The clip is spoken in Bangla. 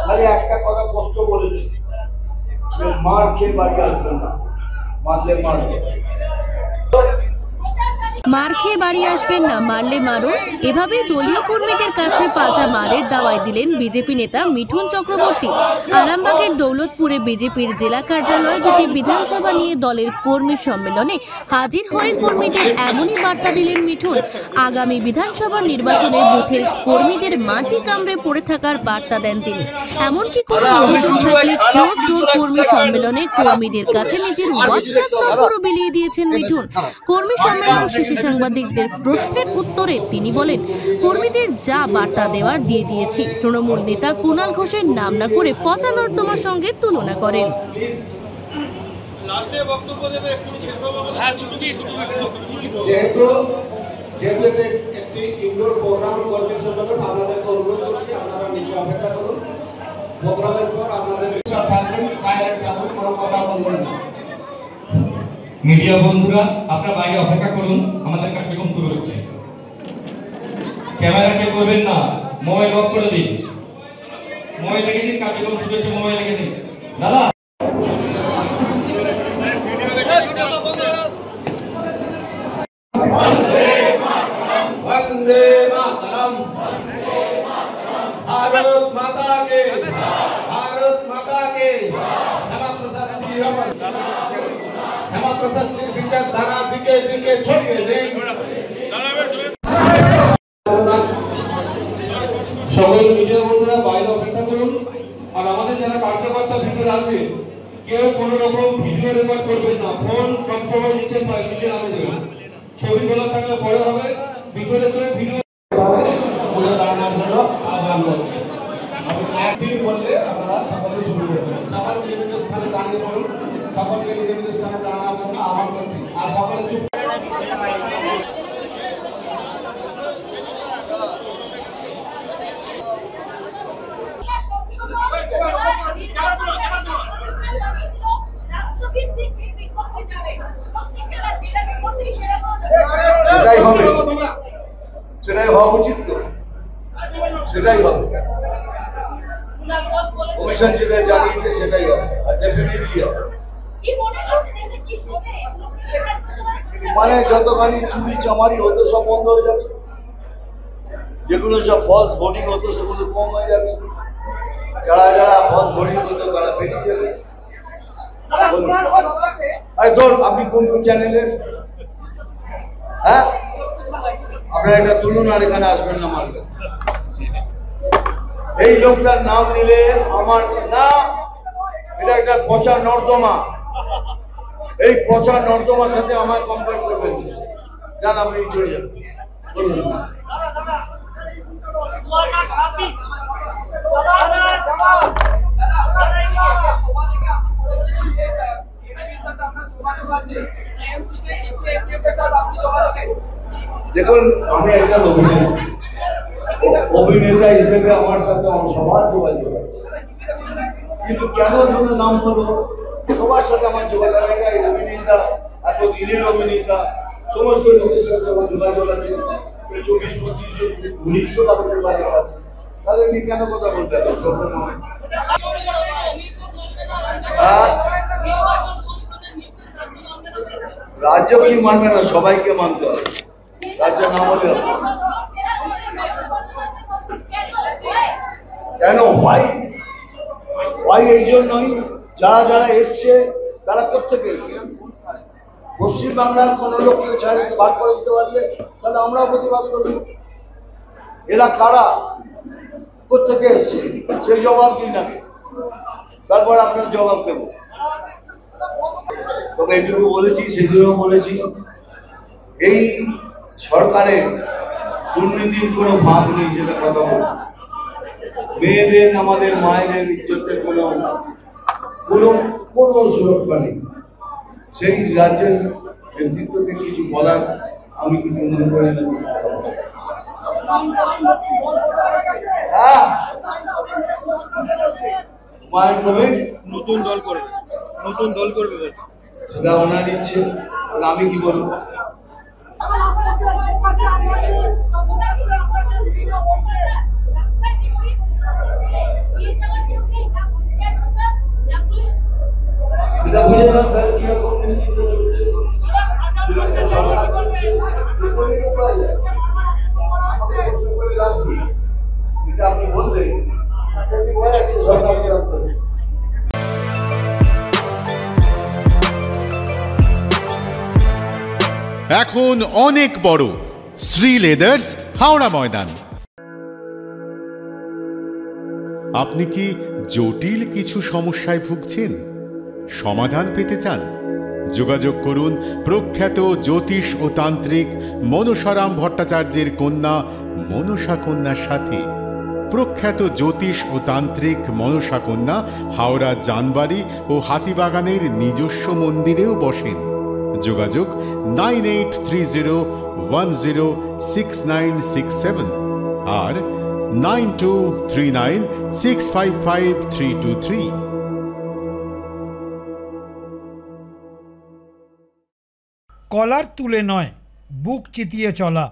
খালি একটা কথা কষ্ট বলেছে, মার খেয়ে বাড়ি আসবেন না, মারলে মারবে। মার খেয়ে বাড়ি আসবেন না, মারলে মারুন। এভাবে দলীয় কর্মীদের কাছে পাল্টা মারের দাওয়াই দিলেন বিজেপি নেতা মিঠুন চক্রবর্তী। আরামবাগের দৌলতপুরে বিজেপির জেলা কার্যালয়ে দুটি বিধানসভা নিয়ে দলের কর্মী সম্মেলনে হাজির হয়ে কর্মীদের এমনই বার্তা দিলেন মিঠুন। আগামী বিধানসভা নির্বাচনে বুথের কর্মীদের মাটি কামড়ে পড়ে থাকার বার্তা দেন তিনি। এমনকি কোনো অভিযোগ থাকলে ক্লোজ ডোর কর্মী সম্মেলনে কর্মীদের কাছে নিজের হোয়াটসঅ্যাপ নম্বরও বিলিয়ে দিয়েছেন মিঠুন। কর্মী সম্মেলন শেষে সাংবাদিকদের প্রশ্নের উত্তরে তিনি বলেন, কর্মীদের যা বার্তা দেওয়ার দিয়ে দিয়েছি। তৃণমূল নেতা কুণাল ঘোষের নাম না করে পচা নর্দমার সঙ্গে তুলনা করেন। মিডিয়া বন্ধুরা, আপনারা বাইরে অপেক্ষা করুন, আমাদের কার্যক্রম শুরু হচ্ছে। ক্যামেরা কে করবেন না, মোবাইল অফ করে দিন, মোবাইল রেখে দিন, কার্যক্রম শুরু হচ্ছে, মোবাইল রেখে দিন। দাদা वंदे मातरम, भारत माता के, भारत माता के। श्यामा प्रसाद जी विचारधारा दिके दिके छড়িয়ে দেন। সকল মিডিয়া বন্ধুরা বাইরে অপেক্ষা করুন। আর আমাদের যারা কার্যকর্তা ভিতরে আছে, কেউ কোনো রকম ভিডিও রেকর্ড করবেন না, ফোন সবসময় নিচে নামে দেবেন। ছবি তোলা থাকলে পরে হবে, ভিতরে তো ভিডিও বলে দাঁড়ানোর জন্য আহ্বান করছি। আমি একদিন বললে আপনারা সকলে শুরু করবেন। সকল নিজ নিজ স্থানে দাঁড়িয়ে পড়ুন, সকলকে নিজ নিজ স্থানে দাঁড়ানোর জন্য আহ্বান করছি। আর সকলে চুপ। সেটাই হবে, সেটাই হওয়া উচিত, তো সেটাই হবে। কমিশন যেটা জানিয়েছে সেটাই হবে, আর ডেফিনেটলি হবে। মানে যতখানি চুরি চামারি হতো সব বন্ধ হয়ে যাবে, যেগুলো সব ফলস ভোটিং হতো সেগুলো কম হয়ে যাবে, যারা যারা ফলস ভোটিং হতো তারা বেরিয়ে যাবে। আপনি কোন কোন চ্যানেলের? হ্যাঁ, আপনারা এটা তুলুন আর এখানে আসবেন না মারবে। এই লোকটার নাম নিলে আমার না, এটা একটা পচা নর্দমা। এই পচা নর্দমার সাথে আমার কম্পেয়ার করবেন, যান আপনি চলে যান। দেখুন, আমি একটা অভিনেতা হিসেবে আমার সাথে সবার যোগাযোগ আছে, কিন্তু কেন জন্য নাম বলবো? সবার সাথে আমার যোগাযোগ, অভিনেতা, এত দিনের অভিনেতা, সমস্ত লোকের সাথে আমার যোগাযোগ আছে। 24-25 জন ঘনিষ্ঠভাবে যোগাযোগ আছে, তাহলে আপনি কেন কথা বলতে হবে? রাজ্য কি মানবে না? সবাইকে মানতে হবে, রাজ্য না হলে হবে। কেন হয়? এই জন্যই যারা যারা এসছে তারা কোথেকে এসছে? পশ্চিমবাংলার কোন লোককে বার করে দিতে পারলে তাহলে আমরাও প্রতিবাদ করব। এরা কারা, কোথেকে এসছে সেই জবাব দিন আগে, তারপর আপনার জবাব দেব। তবে এইটুকু বলেছি, সেদিনও বলেছি, এই সরকারের দুর্নীতির কোনো ভাব নেই। যেটা কথা বল, মেয়েদের, আমাদের মায়েদের ইজ্জতের কোনো সুরক্ষা নেই। সেই রাজ্যের নেতৃত্বকে কিছু বলার আমি কিছু মনে করি না। নতুন দল করবে সেটা ওনার ইচ্ছে, আমি কি বলবো। এটা বুঝে না তাহলে কিরকম নেতৃত্ব চলছে, কিরকম সরকার চলছে, এগুলো কিন্তু পাওয়া যায়। আমাকে প্রশ্ন করে লাভ কি, এটা আপনি বললেন তাতে বোঝা যাচ্ছে সরকার কিরকম চলছে। এখন অনেক বড় শ্রী লেদার্স হাওড়া ময়দান। আপনি কি জটিল কিছু সমস্যায় ভুগছেন, সমাধান পেতে চান? যোগাযোগ করুন প্রখ্যাত জ্যোতিষ ও তান্ত্রিক মনসারাম ভট্টাচার্যের কন্যা মনসা কন্যার সাথে। প্রখ্যাত জ্যোতিষ ও তান্ত্রিক মনসা কন্যা হাওড়া জানবাড়ি ও হাতিবাগানের নিজস্ব মন্দিরেও বসেন। যোগাযোগ 9830106967 আর 9239655323। কলার তুলে নয়, বুক চিতিয়ে চলা।